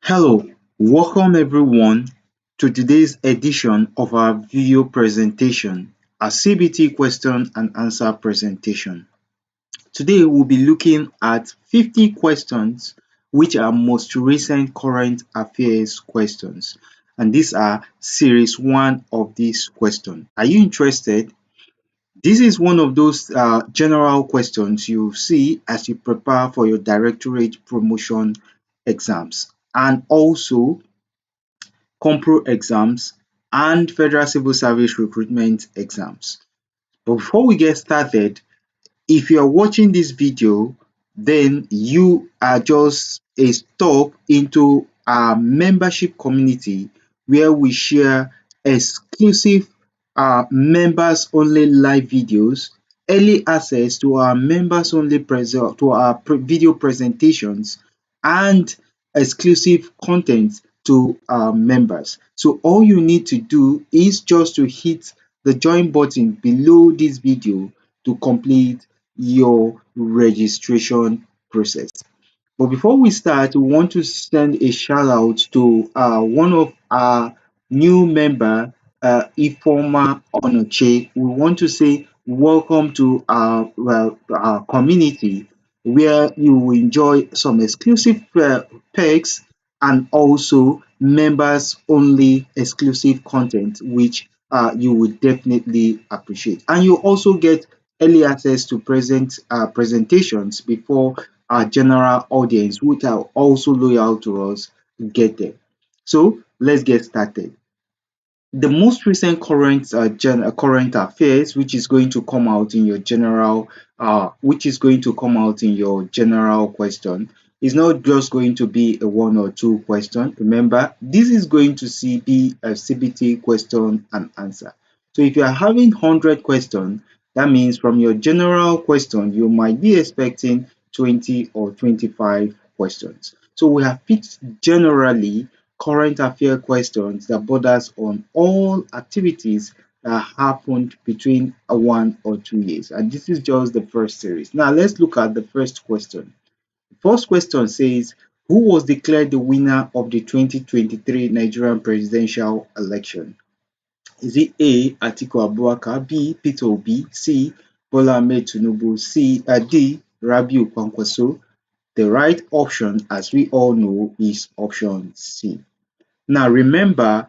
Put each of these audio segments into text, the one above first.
Hello, welcome everyone to today's edition of our video presentation, a CBT question and answer presentation. Today we'll be looking at 50 questions which are most recent current affairs questions, and these are series 1 of this question. Are you interested? This is one of those general questions you see as you prepare for your Directorate Promotion Exams, and also COMPRO exams and Federal Civil Service recruitment exams. But before we get started, if you are watching this video, then you are just a stop into our membership community where we share exclusive members only live videos, early access to our members only video presentations, and exclusive content to our members. So all you need to do is just to hit the join button below this video to complete your registration process. But before we start, we want to send a shout out to one of our new member, Ifoma Onoche. We want to say welcome to our community where you will enjoy some exclusive perks and also members only exclusive content which you would definitely appreciate. And you also get early access to presentations before our general audience, which are also loyal to us, get there. So let's get started. The most recent current affairs, which is going to come out in your general question, is not just going to be a one or two question. Remember, this is going to be a CBT question and answer. So if you are having 100 questions, that means from your general question you might be expecting 20 or 25 questions. So we have picked generally current affair questions that borders on all activities that happened between 1 or 2 years, and this is just the first series. Now let's look at the first question. The first question says, who was declared the winner of the 2023 Nigerian presidential election? Is it A. Atiku Abubakar, B. Peter Obi, C. Bola Ahmed Tinubu, D. Rabiu Kwankwaso? The right option, as we all know, is option C. Now remember,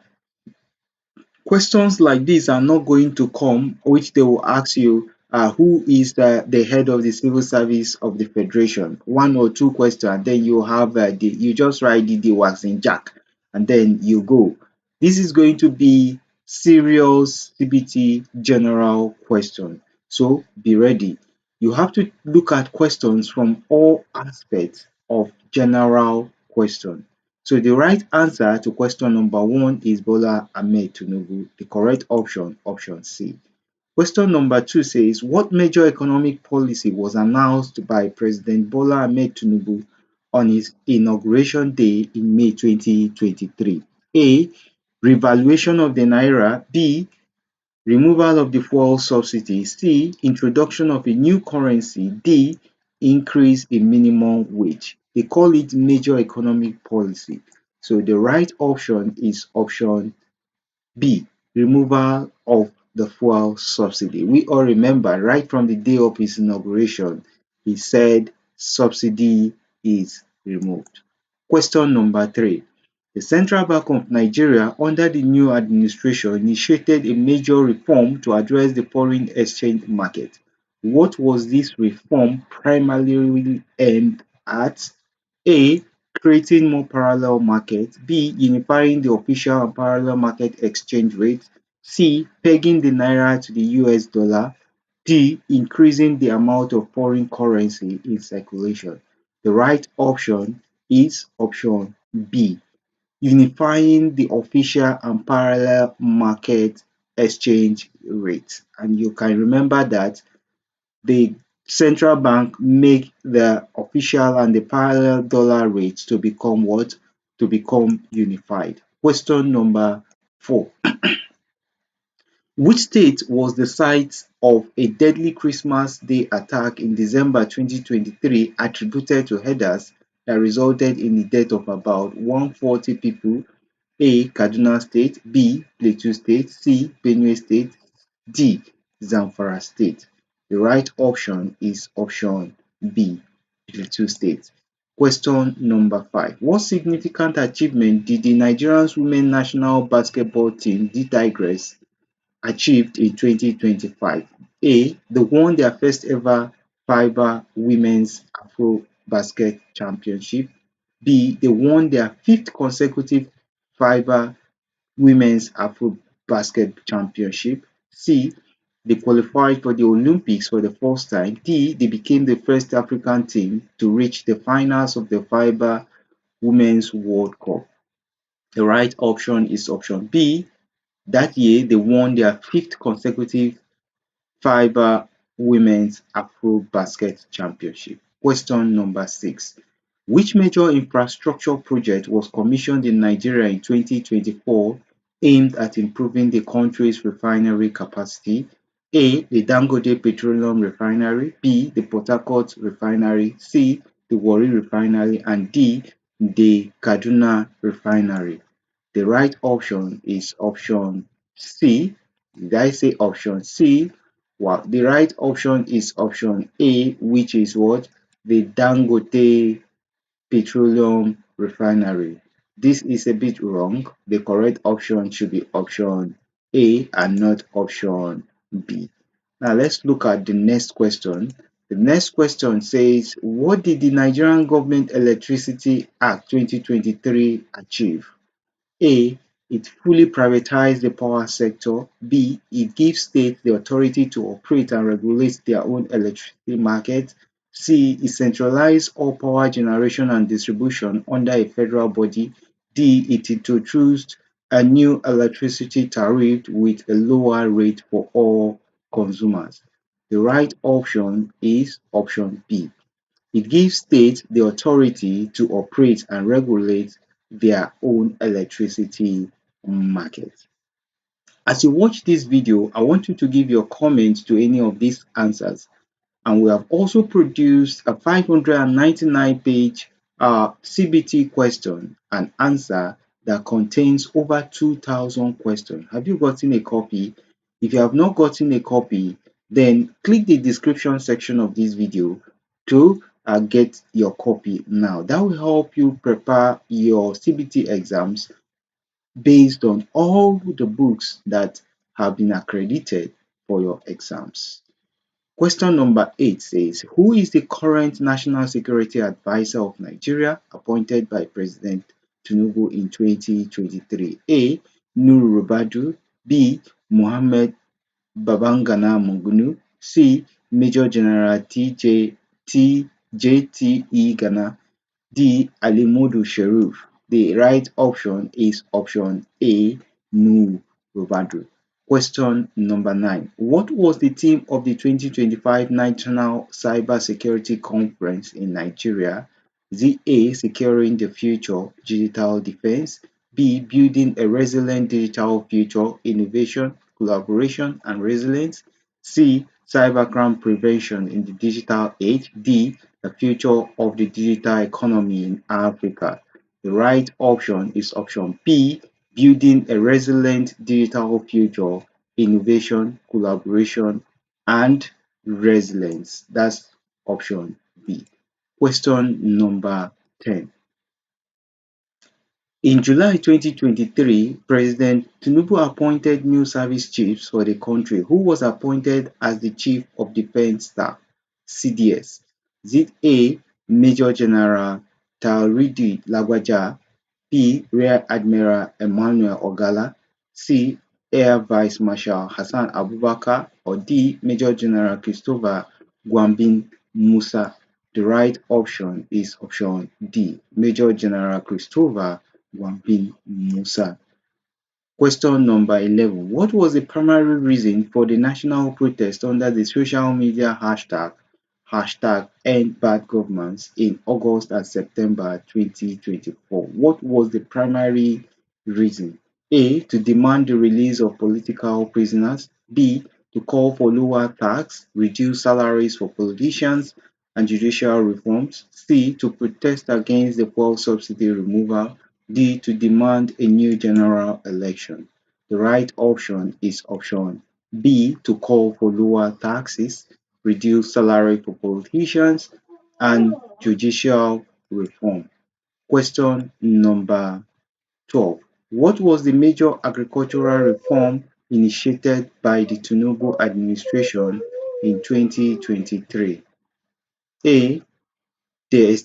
questions like this are not going to come which they will ask you who is the head of the civil service of the federation. One or two questions, then you have you just write the waxing jack and then you go. This is going to be serious CBT general question. So be ready. You have to look at questions from all aspects of general question. So the right answer to question number 1 is Bola Ahmed Tinubu. The correct option, option C. Question number 2 says, what major economic policy was announced by President Bola Ahmed Tinubu on his inauguration day in May 2023? A. Revaluation of the Naira. B. Removal of the fuel subsidy. C. Introduction of a new currency. D. Increase in minimum wage. They call it major economic policy. So the right option is option B. Removal of the fuel subsidy. We all remember right from the day of his inauguration, he said subsidy is removed. Question number 3. The Central Bank of Nigeria, under the new administration, initiated a major reform to address the foreign exchange market. What was this reform primarily aimed at? A. Creating more parallel markets. B. Unifying the official and parallel market exchange rates. C. Pegging the naira to the US dollar. D. Increasing the amount of foreign currency in circulation. The right option is option B. Unifying the official and parallel market exchange rates. And you can remember that the central bank make the official and the parallel dollar rates to become what? To become unified. Question number 4. Which state was the site of a deadly Christmas Day attack in December 2023 attributed to herders that resulted in the death of about 140 people? A. Kaduna State, B. Plateau State, C. Benue State, D. Zamfara State. The right option is option B. Plateau State. Question number 5. What significant achievement did the Nigerian women national basketball team, the Tigress, achieved in 2025? A. They won their first ever FIBA Women's Afro Basket Championship. B. They won their fifth consecutive FIBA Women's Afro Basket Championship. C. They qualified for the Olympics for the first time. D. They became the first African team to reach the finals of the FIBA Women's World Cup. The right option is option B. That year, they won their fifth consecutive FIBA Women's Afro Basket Championship. Question number 6. Which major infrastructure project was commissioned in Nigeria in 2024 aimed at improving the country's refinery capacity? A. The Dangote Petroleum Refinery, B. The Port Harcourt Refinery, C. The Warri Refinery, and D. The Kaduna Refinery. The right option is option C. Did I say option C? Well, the right option is option A, which is what? The Dangote Petroleum Refinery. This is a bit wrong. The correct option should be option A and not option B. Now let's look at the next question. The next question says, what did the Nigerian Government Electricity Act 2023 achieve? A. It fully privatized the power sector. B. It gives states the authority to operate and regulate their own electricity market. C. It centralized all power generation and distribution under a federal body. D. It introduced a new electricity tariff with a lower rate for all consumers. The right option is option B. It gives states the authority to operate and regulate their own electricity market. As you watch this video, I want you to give your comments to any of these answers. And we have also produced a 599-page CBT question and answer that contains over 2,000 questions. Have you gotten a copy? If you have not gotten a copy, then click the description section of this video to get your copy now. That will help you prepare your CBT exams based on all the books that have been accredited for your exams. Question number 8 says, who is the current National Security Advisor of Nigeria appointed by President Tinubu in 2023? A. Nuru Rubadu, B. Mohammed Babangana Mungunu, C. Major General JTE Ghana, D. Alimodu Sherif. The right option is option A, Nu Rubadu. Question number 9. What was the theme of the 2025 National Cybersecurity Conference in Nigeria? Is it A, securing the future, digital defense, B, building a resilient digital future, innovation, collaboration, and resilience, C, cybercrime prevention in the digital age, D, the future of the digital economy in Africa? The right option is option B, building a resilient digital future, innovation, collaboration, and resilience. That's option B. Question number 10. In July 2023, President Tinubu appointed new service chiefs for the country. Who was appointed as the Chief of Defence Staff, CDS? Is it A, Major General Tauridi Lagwaja, B, Rear Admiral Emmanuel Ogala, C, Air Vice Marshal Hassan Abubakar, or D, Major General Christopher Gwambin Musa? The right option is option D, Major General Christopher Gwambin Musa. Question number 11. What was the primary reason for the national protest under the social media hashtag End Bad Governance in August and September 2024? What was the primary reason? A. To demand the release of political prisoners. B. To call for lower tax, reduce salaries for politicians. and judicial reforms. C. To protest against the fuel subsidy removal. D. To demand a new general election. The right option is option B. To call for lower taxes, reduce salary for politicians, and judicial reform. Question number 12. What was the major agricultural reform initiated by the Tinubu administration in 2023? A. The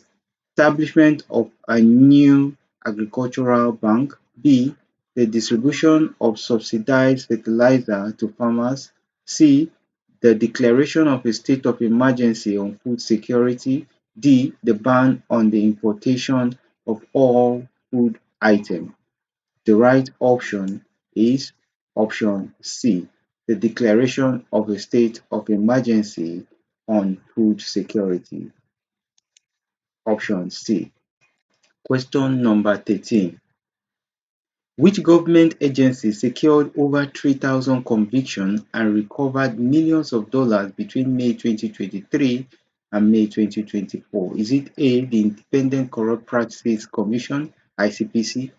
establishment of a new agricultural bank. B. The distribution of subsidized fertilizer to farmers. C. The declaration of a state of emergency on food security. D. The ban on the importation of all food items. The right option is option C, the declaration of a state of emergency on food security. Option C. Question number 13. Which government agency secured over 3,000 convictions and recovered millions of dollars between May 2023 and May 2024? Is it A, the Independent Corrupt Practices Commission, ICPC?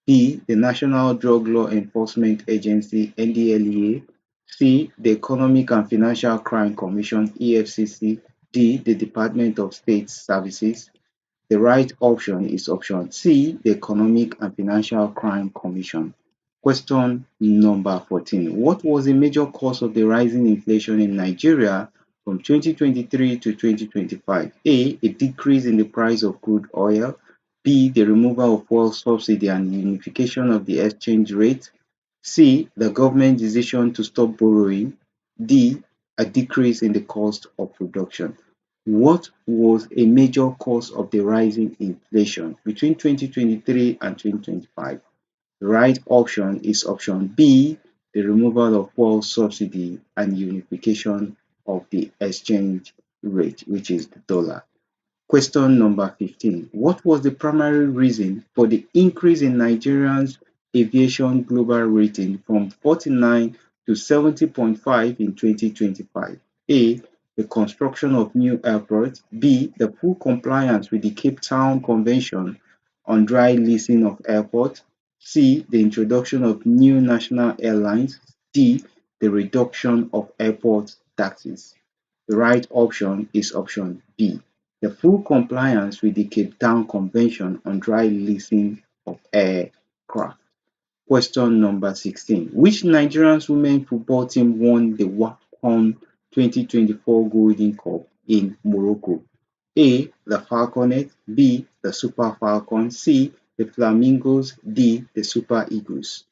B. The National Drug Law Enforcement Agency (NDLEA). C. The Economic and Financial Crime Commission (EFCC). D. The Department of State Services. The right option is option C. The Economic and Financial Crime Commission. Question number 14. What was the major cause of the rising inflation in Nigeria from 2023 to 2025? A. A decrease in the price of crude oil. B. The removal of fuel subsidy and unification of the exchange rate. C. The government decision to stop borrowing. D. A decrease in the cost of production. What was a major cause of the rising inflation between 2023 and 2025? The right option is option B, the removal of fuel subsidy and unification of the exchange rate, which is the dollar. Question number 15. What was the primary reason for the increase in Nigerians' aviation global rating from 49 to 70.5 in 2025? A. The construction of new airports. B. The full compliance with the Cape Town Convention on dry leasing of airports. C. The introduction of new national airlines. D. The reduction of airport taxes. The right option is option B, the full compliance with the Cape Town Convention on dry leasing of aircraft. Question number 16. Which Nigerian women football team won the WAFCON 2024 Golden Cup in Morocco? A. The Falconets. B. The Super Falcons. C. The Flamingos. D. The Super Eagles.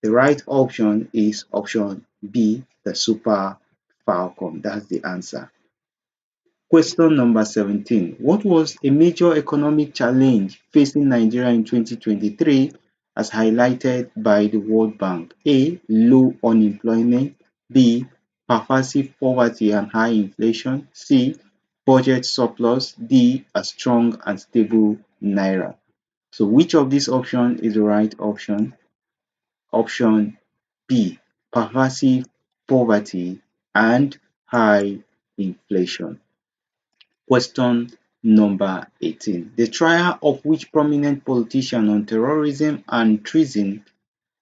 The right option is option B, the Super Falcon. That's the answer. Question number 17. What was a major economic challenge facing Nigeria in 2023 as highlighted by the World Bank? A. Low unemployment. B. Pervasive poverty and high inflation. C. Budget surplus. D. A strong and stable naira. So which of these options is the right option? Option B. Pervasive poverty and high inflation. Question number 18. The trial of which prominent politician on terrorism and treason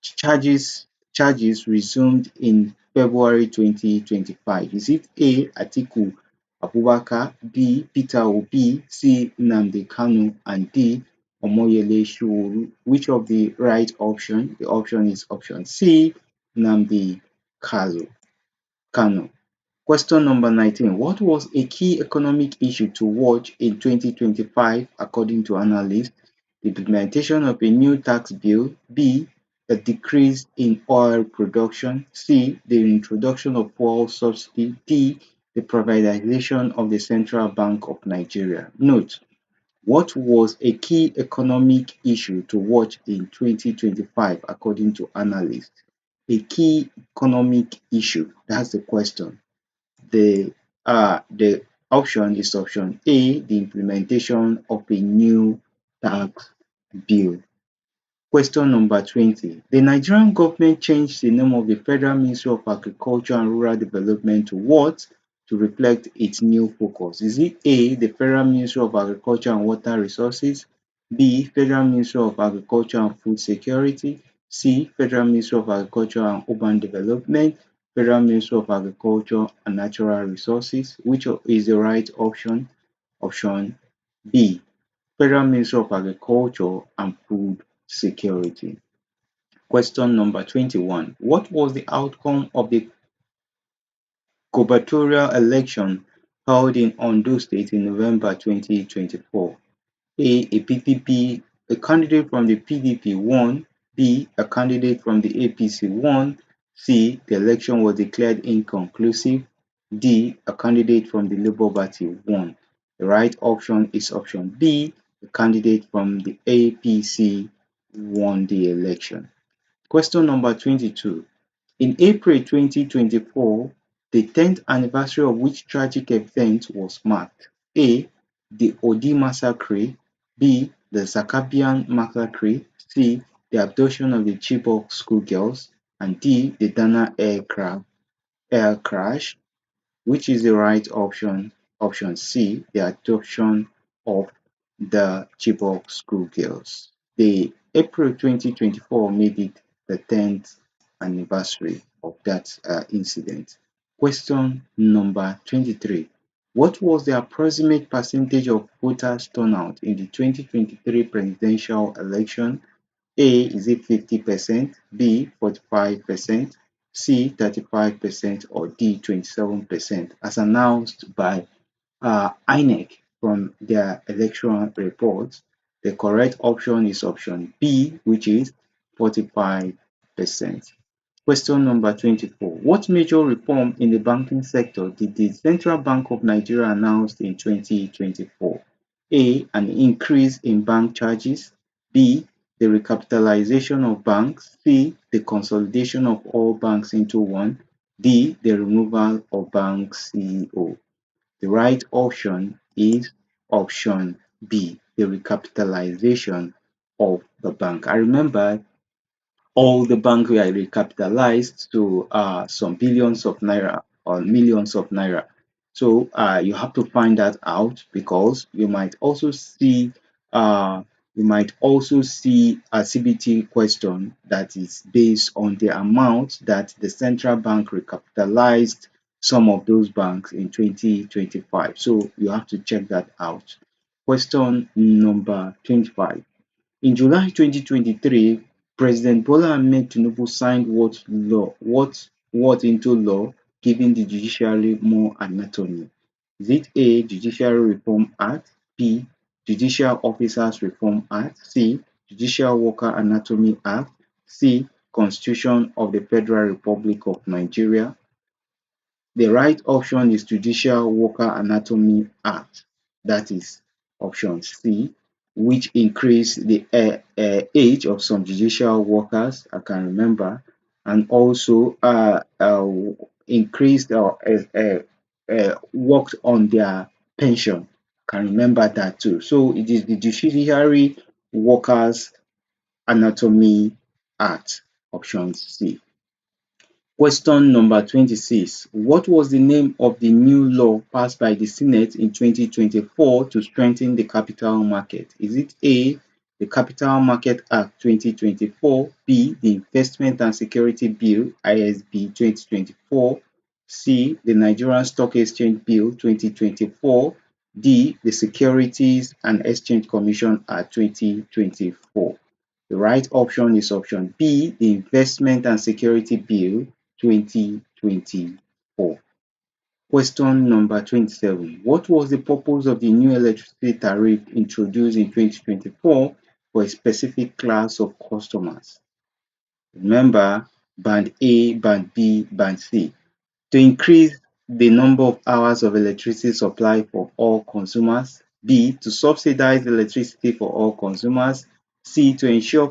charges resumed in February 2025? Is it A. Atiku Abubakar, B. Peter Obi, C. Nnamdi Kanu, and D. Omoyele Sowore? Which of the right option? The option is option C. Nnamdi Kanu. Question number 19. What was a key economic issue to watch in 2025 according to analysts? The implementation of a new tax bill. B. A decrease in oil production. C. The introduction of fuel subsidy. D. The privatization of the Central Bank of Nigeria. Note, what was a key economic issue to watch in 2025 according to analysts? A key economic issue, that's the question. The option is option A, the implementation of a new tax bill. Question number 20. The Nigerian government changed the name of the Federal Ministry of Agriculture and Rural Development to what to reflect its new focus? Is it A, the Federal Ministry of Agriculture and Water Resources, B, Federal Ministry of Agriculture and Food Security, C, Federal Ministry of Agriculture and Urban Development, Federal Ministry of Agriculture and Natural Resources? Which is the right option? Option B, Federal Ministry of Agriculture and Food Security. Question number 21. What was the outcome of the gubernatorial election held in Ondo State in November 2024? A PDP, a candidate from the PDP won. B, a candidate from the APC won. C, the election was declared inconclusive. D, a candidate from the Labour Party won. The right option is option B, the candidate from the APC won the election. Question number 22. In April 2024, the 10th anniversary of which tragic event was marked? A, the Odi massacre, B, the Zakabian massacre, C, the abduction of the Chibok schoolgirls, and D, the Dana air crash. Which is the right option? Option C, the adoption of the Chibok schoolgirls. The April 2024 made it the 10th anniversary of that incident. Question number 23. What was the approximate percentage of voters turnout in the 2023 presidential election? A, is it 50%, B, 45%, C, 35%, or D, 27%, as announced by INEC from their electoral report? The correct option is option B, which is 45%. Question number 24. What major reform in the banking sector did the Central Bank of Nigeria announce in 2024? A, an increase in bank charges. B, the recapitalization of banks. C, the consolidation of all banks into one. D, the removal of bank CEO. The right option is option B, the recapitalization of the bank. I remember all the banks were recapitalized to some billions of naira or millions of naira. So you have to find that out, because uh, you might also see a CBT question that is based on the amount that the central bank recapitalized some of those banks in 2025. So you have to check that out. Question number 25. In July 2023, President Bola Ahmed Tinubu signed what into law, giving the judiciary more autonomy? Is it A, Judiciary Reform Act, B, Judicial Officers Reform Act, C, Judicial Worker Anatomy Act, C, Constitution of the Federal Republic of Nigeria? The right option is Judicial Worker Anatomy Act. That is option C, which increased the age of some judicial workers, I can remember, and also increased or worked on their pension. I can remember that too. So it is the Judiciary Workers Anatomy Act, option C. Question number 26. What was the name of the new law passed by the Senate in 2024 to strengthen the capital market? Is it A, the Capital Market Act 2024, B, the Investment and Security Bill ISB 2024, C, the Nigerian Stock Exchange Bill 2024, D, the Securities and Exchange Commission Act 2024? The right option is option B, the Investment and Security Bill 2024. Question number 27. What was the purpose of the new electricity tariff introduced in 2024 for a specific class of customers? Remember, Band A, Band B, Band C. To increase the number of hours of electricity supply for all consumers. B, to subsidize electricity for all consumers. C, to ensure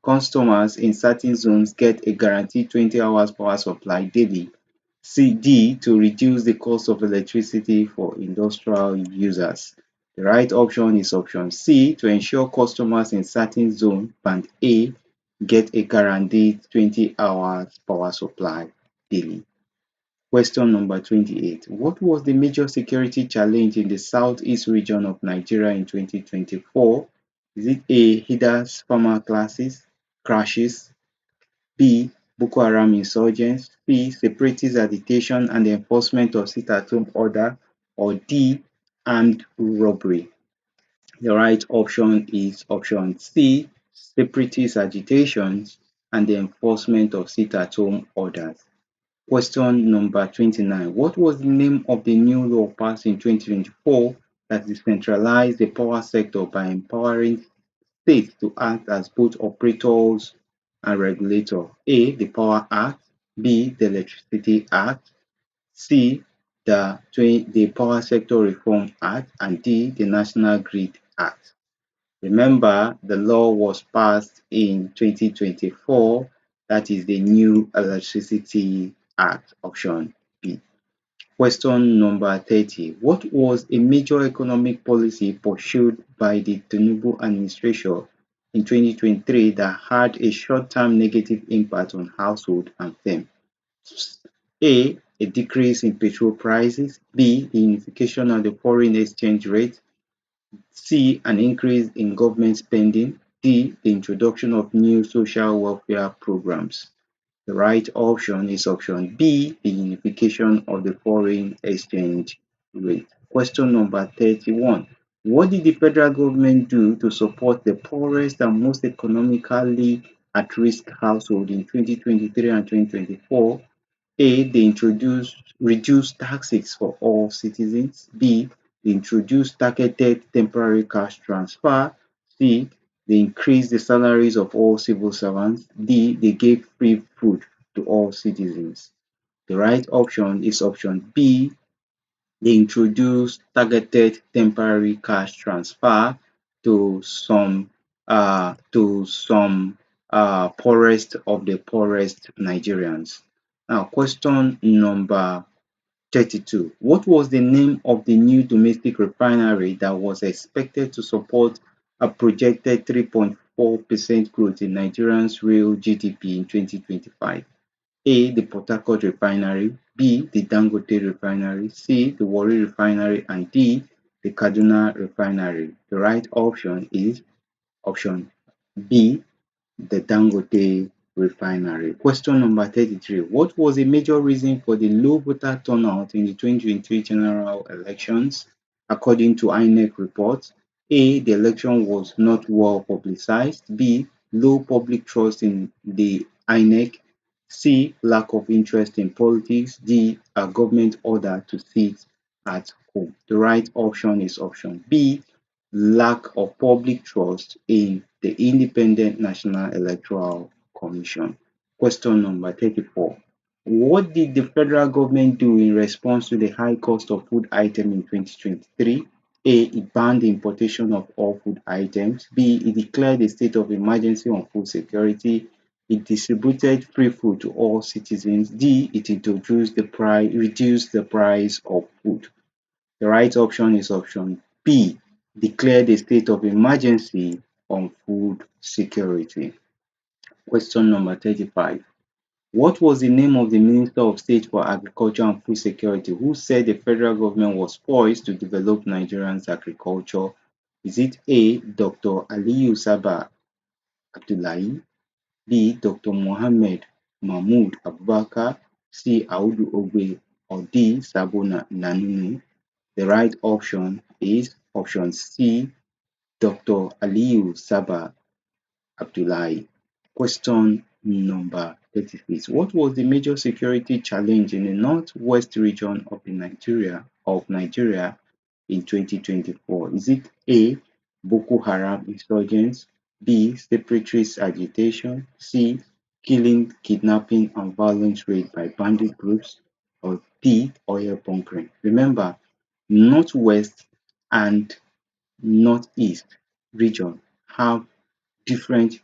customers in certain zones get a guaranteed 20 hours power supply daily. D, to reduce the cost of electricity for industrial users. The right option is option C, to ensure customers in certain zone, Band A, get a guaranteed 20 hours power supply daily. Question number 28. What was the major security challenge in the southeast region of Nigeria in 2024? Is it A. Hidden farmer crashes, B. Boko Haram insurgents, C. Separatist agitation and the enforcement of sit-at-home order, or D. Armed robbery? The right option is option C. Separatist agitations and the enforcement of sit-at-home orders. Question number 29. What was the name of the new law passed in 2024 that decentralized the power sector by empowering states to act as both operators and regulator? A. The Power Act, B. The Electricity Act, C. The Power Sector Reform Act, and D. The National Grid Act. Remember, the law was passed in 2024. That is the new Electricity Act, option B. Question number 30. What was a major economic policy pursued by the Tinubu administration in 2023 that had a short-term negative impact on household and firms? A decrease in petrol prices, B, the unification of the foreign exchange rate, C, an increase in government spending, D, the introduction of new social welfare programs. The right option is option B, the unification of the foreign exchange rate. Question number 31. What did the federal government do to support the poorest and most economically at-risk household in 2023 and 2024? A. They reduced taxes for all citizens. B. They introduced targeted temporary cash transfer. C. They increased the salaries of all civil servants. D. They gave free food to all citizens. The right option is option B. They introduced targeted temporary cash transfer to some poorest of the poorest Nigerians. Now, question number 32. What was the name of the new domestic refinery that was expected to support a projected 3.4% growth in Nigeria's real GDP in 2025? A. The Port Harcourt Refinery, B. The Dangote Refinery, C. The Warri Refinery, and D. The Kaduna Refinery. The right option is option B. The Dangote Refinery. Question number 33. What was the major reason for the low voter turnout in the 2023 general elections? According to INEC reports, A. The election was not well publicized. B. Low public trust in the INEC. C. Lack of interest in politics. D. A government order to sit at home. The right option is option B. Lack of public trust in the Independent National Electoral Commission. Question number 34. What did the federal government do in response to the high cost of food items in 2023? A. It banned the importation of all food items. B. It declared a state of emergency on food security. It distributed free food to all citizens. D. It reduced the price of food. The right option is option B. Declared a state of emergency on food security. Question number 35. What was the name of the Minister of State for Agriculture and Food Security who said the federal government was poised to develop Nigeria's agriculture? Is it A. Dr. Aliyu Saba Abdullahi, B. Dr. Mohammed Mahmood Abubakar, C. Audu Ogbe, or D. Sabo Nanunu? The right option is option C. Dr. Aliyu Saba Abdullahi. Question number 36. What was the major security challenge in the northwest region of Nigeria in 2024? Is it A. Boko Haram insurgents, B. Separatist agitation, C. Killing, kidnapping, and violent raid by bandit groups, or D. Oil bunkering? Remember, northwest and northeast region have different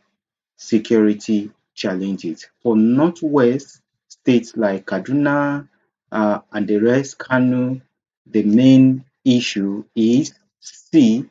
security challenges. For northwest states like Kaduna and the rest, Kano, the main issue is C.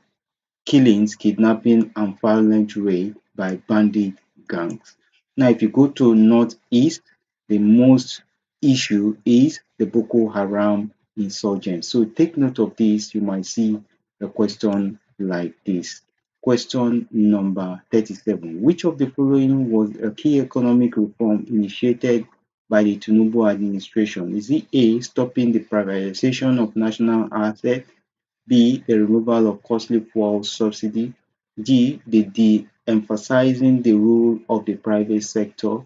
Killings, kidnapping, and violent raid by bandit gangs. Now, if you go to northeast, the most issue is the Boko Haram insurgents. So take note of this. You might see a question like this. Question number 37. Which of the following was a key economic reform initiated by the Tinubu administration? Is it A, stopping the privatization of national assets? B, the removal of costly fuel subsidy? D, the de-emphasizing the role of the private sector?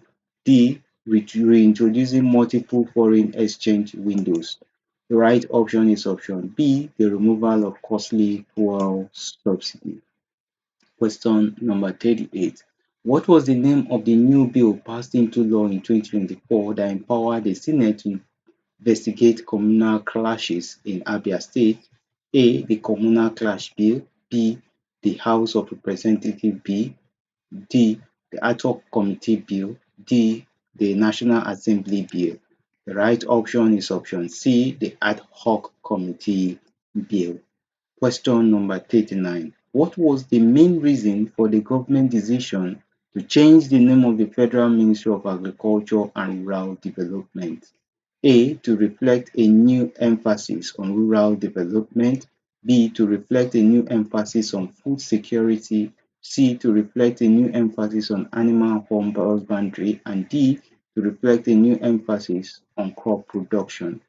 D, reintroducing multiple foreign exchange windows? The right option is option B, the removal of costly fuel subsidy. Question number 38. What was the name of the new bill passed into law in 2024 that empowered the Senate to investigate communal clashes in Abia State? A. The Communal Clash Bill. B. The House of Representatives Bill. D. The Ad hoc Committee Bill. D. The National Assembly Bill. The right option is option C. The Ad hoc Committee Bill. Question number 39. What was the main reason for the government decision to change the name of the Federal Ministry of Agriculture and Rural Development? A. To reflect a new emphasis on rural development. B. To reflect a new emphasis on food security. C. To reflect a new emphasis on animal husbandry. And D. To reflect a new emphasis on crop production.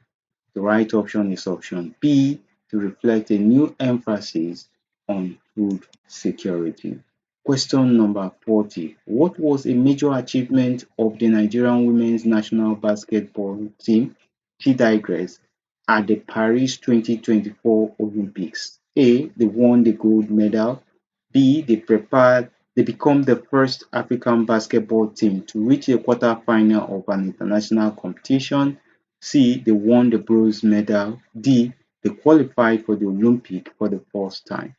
The right option is option B, to reflect a new emphasis on food security. Question number 40. What was a major achievement of the Nigerian women's national basketball team, she digress, at the Paris 2024 Olympics? A. They won the gold medal. B. They become the first African basketball team to reach a quarter-final of an international competition. C. They won the bronze medal. D. They qualified for the Olympic for the first time.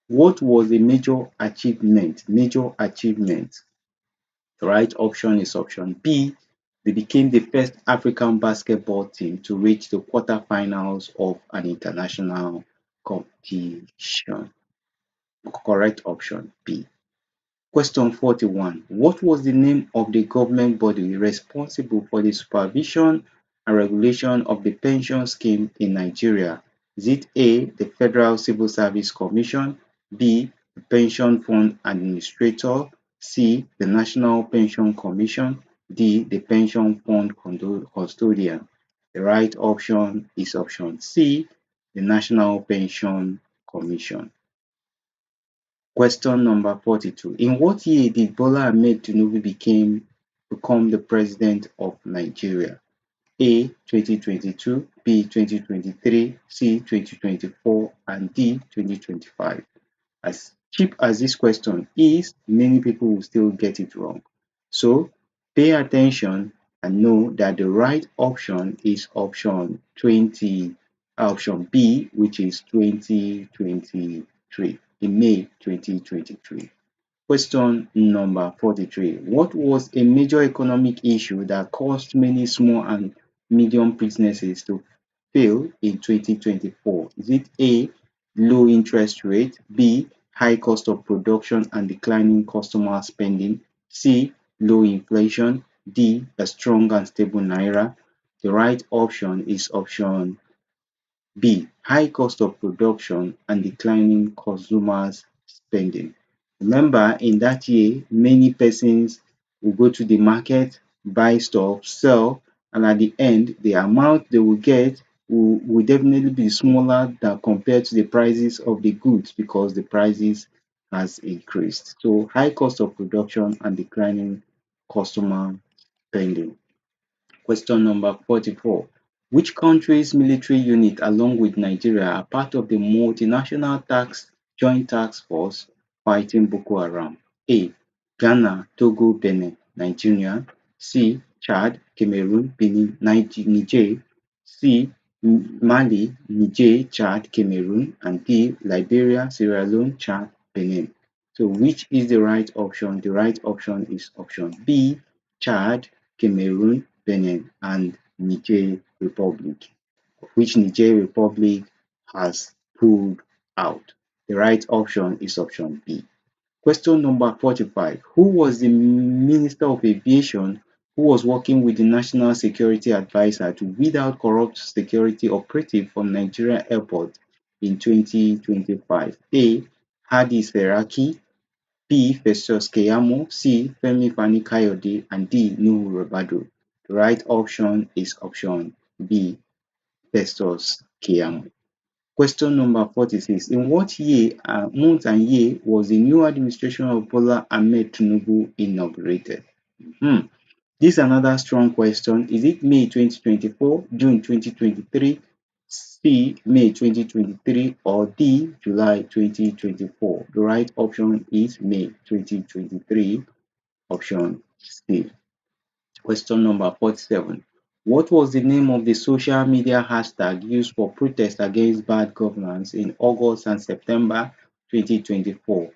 What was a major achievement? Major achievement. The right option is option B. They became the first African basketball team to reach the quarterfinals of an international competition. Correct option B. Question 41. What was the name of the government body responsible for the supervision and regulation of the pension scheme in Nigeria? Is it A, the Federal Civil Service Commission, B, the Pension Fund Administrator, C, the National Pension Commission, D, the Pension Fund Custodian? The right option is option C, the National Pension Commission. Question number 42. In what year did Bola Ahmed Tinubu become the president of Nigeria? A. 2022, B. 2023, C. 2024, and D. 2025. As cheap as this question is, many people will still get it wrong. So pay attention and know that the right option is option B, which is 2023, in May 2023. Question number 43. What was a major economic issue that caused many small and medium businesses to fail in 2024? Is it A, low interest rate, B, high cost of production and declining customer spending, C, low inflation, D, a strong and stable naira? The right option is option B, high cost of production and declining consumers spending. Remember, in that year, many persons will go to the market, buy stuff, sell, and at the end, the amount they will get will definitely be smaller than compared to the prices of the goods because the prices has increased. So high cost of production and declining customer spending. Question number 44. Which country's military unit along with Nigeria are part of the multinational joint task force fighting Boko Haram? A. Ghana, Togo, Benin, Nigeria. C. Chad, Cameroon, Benin, Niger. C. Mali, Niger, Chad, Cameroon. And D. Liberia, Sierra Leone, Chad, Benin. So which is the right option? The right option is option B, Chad, Cameroon, Benin, and Niger Republic, which Niger Republic has pulled out. The right option is option B. Question number 45. Who was the Minister of Aviation who was working with the National Security Advisor to weed out corrupt security operative from Nigerian airport in 2025? A. Hadi Seraki, B. Festus Keyamo, C. Femi Fani-Kayode, and D. Nuhu Ribadu. The right option is option B. Festus Keyamo. Question number 46. In what year, month and year was the new administration of Bola Ahmed Tinubu inaugurated? This is another strong question. Is it May 2024, June 2023, C. May 2023, or D. July 2024? The right option is May 2023, option C. Question number 47. What was the name of the social media hashtag used for protest against bad governance in August and September 2024?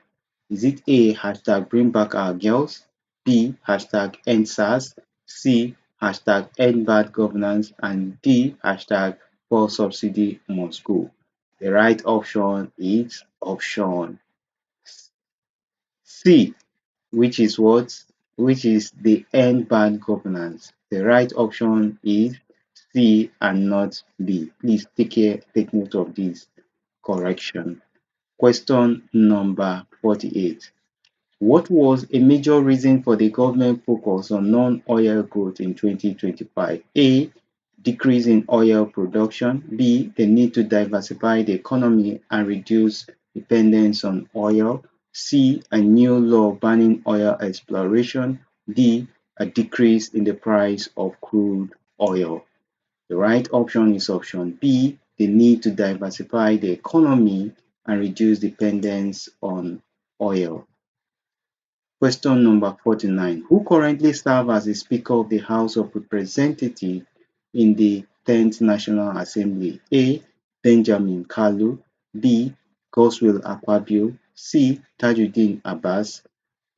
Is it A, hashtag bring back our girls, B, hashtag end SARS, C, hashtag end bad governance, and D, hashtag fuel subsidy must go? The right option is option C, which is what? Which is the end bad governance. The right option is C and not B. Please take note of this correction. Question number 48. What was a major reason for the government focus on non-oil growth in 2025? A. Decrease in oil production. B. The need to diversify the economy and reduce dependence on oil. C. A new law banning oil exploration. D. A decrease in the price of crude oil. The right option is option B. The need to diversify the economy and reduce dependence on oil. Question number 49. Who currently serves as the Speaker of the House of Representatives in the 10th National Assembly? A. Benjamin Kalu, B. Godswill Akpabio, C. Tajuddin Abbas,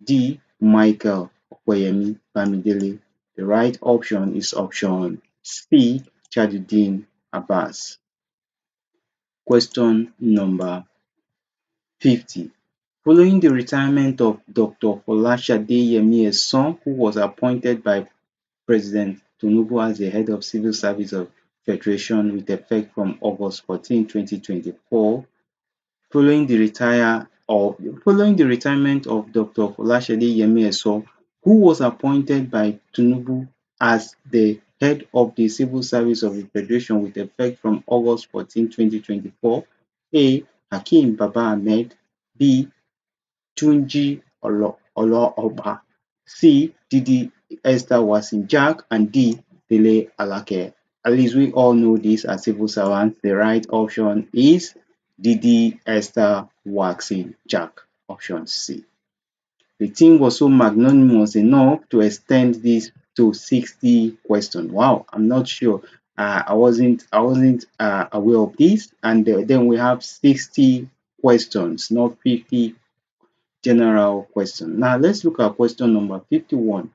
D. Michael Okoyemi Bamidele. The right option is option C. Tajuddin Abbas. Question number 50. Following the retirement of Dr. Folashade Yemi-Esan, who was appointed by President Tinubu as the head of Civil Service of Federation with effect from August 14, 2024, following the retirement of Dr. Folashade Yemi-Esan, who was appointed by Tinubu as the head of the Civil Service of the Federation with effect from August 14, 2024, A. Hakeem Baba Ahmed, B. Tunji Olo-Oba, C. Didi Esther Watson Jack, and D. Dele Alake. At least we all know this as civil servants. The right option is Didi Esther Watson Jack, option C. The team was so magnanimous enough to extend this to 60 questions. Wow, I'm not sure. I wasn't aware of this. And then we have 60 questions, not 50 general question. Now let's look at question number 51.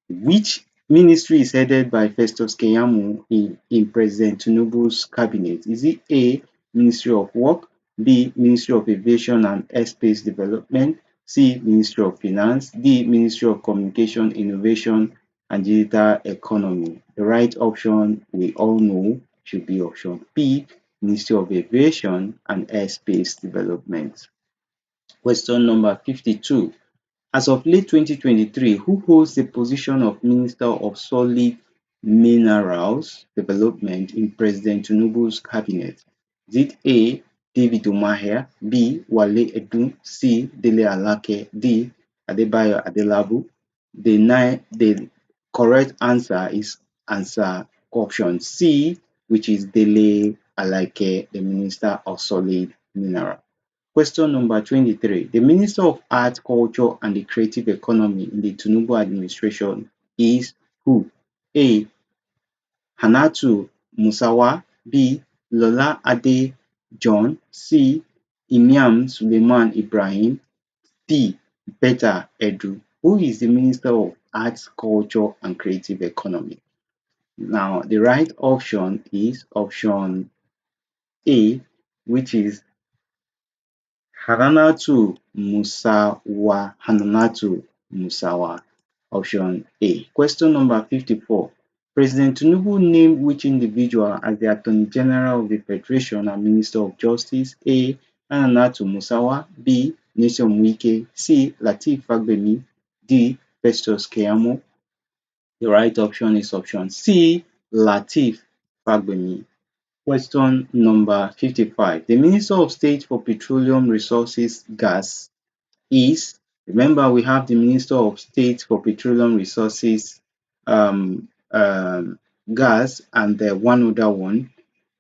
Which ministry is headed by Festus Keyamo in President Tinubu's cabinet? Is it A, Ministry of Work, B, Ministry of Aviation and Airspace Development, C, Ministry of Finance, D, Ministry of Communication, Innovation and Digital Economy? The right option we all know should be option B, Ministry of Aviation and Airspace Development. Question number 52. As of late 2023, who holds the position of Minister of Solid Minerals Development in President Tinubu's cabinet? Is it A. David Umahi, B. Wale Edun, C. Dele Alake, D. Adebayo Adelabu? The correct answer is answer option C, which is Dele Alake, the Minister of Solid Minerals. Question number 23. The Minister of Art, Culture and the Creative Economy in the Tinubu administration is who? A. Hannatu Musawa, B. Lola Ade John, C. Imiam Suleiman Ibrahim, D. Betta Edu. Who is the Minister of Arts, Culture and Creative Economy? Now, the right option is option A, which is Hananatu Musawa. Option A. Question number 54. President Tinubu named which individual as the Attorney General of the Federation and Minister of Justice? A. Ananatu Musawa. B. Nyesom Wike. C. Lateef Fagbemi. D. Festus Keyamo. The right option is option C. Lateef Fagbemi. Question number 55. The Minister of State for Petroleum Resources, Gas is, remember we have the Minister of State for Petroleum Resources, Gas, and the one other one,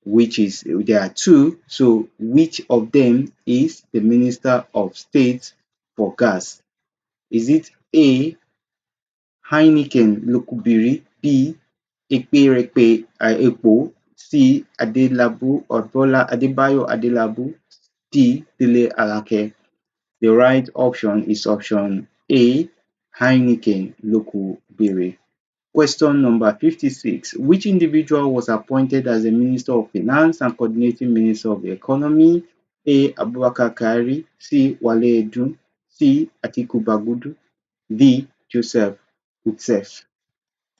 which is, there are two. So which of them is the Minister of State for Gas? Is it A. Heineken Lukubiri, B. Ekperepe Epo, C. Adelabu or Bola Adebayo Adelabu, D. Dele Alake? The right option is option A. Heineken Lukubiri. Question number 56. Which individual was appointed as the Minister of Finance and Coordinating Minister of the Economy? A. Abubakar Kari, C. Wale Edun, C. Atiku Bagudu, D. Joseph Utsef.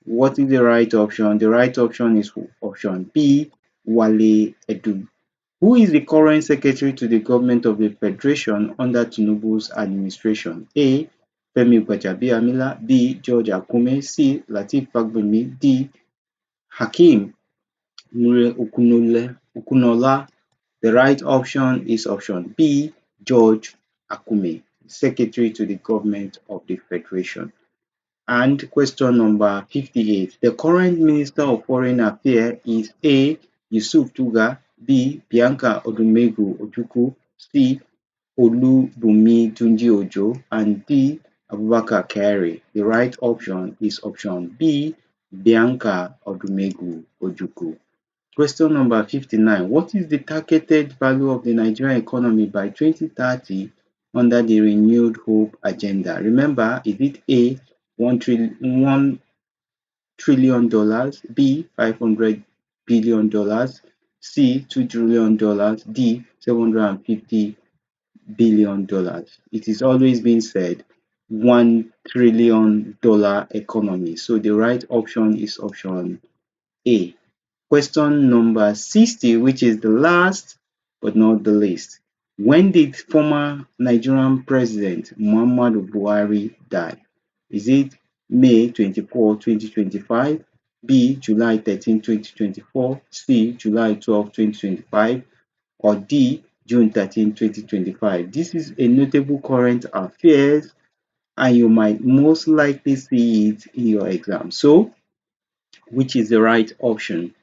What is the right option? The right option is option B. Wale Edun. Who is the current secretary to the government of the Federation under Tinubu's administration? A. Femi Gbajabiamila, B. George Akume, C. Lateef Fagbemi, D. Hakeem Nure Okunola. The right option is option B. George Akume, secretary to the government of the Federation. And question number 58. The current Minister of Foreign Affairs is A. Yusuf Tuga, B. Bianca Odumegu Ojukwu, C. Olubunmi Tunji Ojo, and D. Abubakar Kyari. The right option is option B. Bianca Odumegu Ojukwu. Question number 59. What is the targeted value of the Nigerian economy by 2030 under the Renewed Hope agenda? Remember, is it A. $1 trillion, B. $500 billion, C. $2 trillion, D. $750 billion. It is always been said $1 trillion economy. So the right option is option A. Question number 60, which is the last but not the least. When did former Nigerian President Muhammadu Buhari die? Is it May 24, 2025, B. July 13, 2024, C. July 12, 2025, or D. June 13, 2025? This is a notable current affairs and you might most likely see it in your exam. So, which is the right option?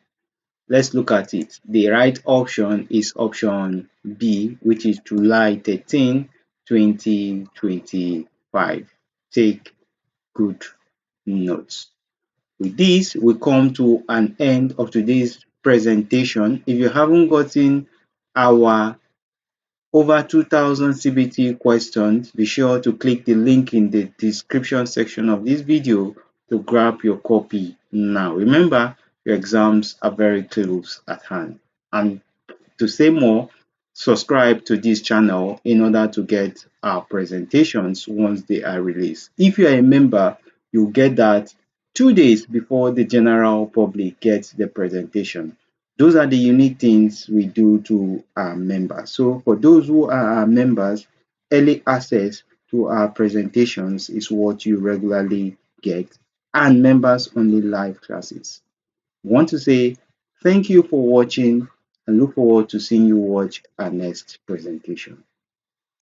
Let's look at it. The right option is option B, which is July 13, 2025. Take good notes. With this, we come to an end of today's presentation. If you haven't gotten our over 2000 CBT questions, be sure to click the link in the description section of this video to grab your copy now. Remember, your exams are very close at hand. And to say more, subscribe to this channel in order to get our presentations once they are released. If you are a member, you'll get that 2 days before the general public gets the presentation. Those are the unique things we do to our members. So for those who are our members, early access to our presentations is what you regularly get, and members only live classes. I want to say thank you for watching and look forward to seeing you watch our next presentation.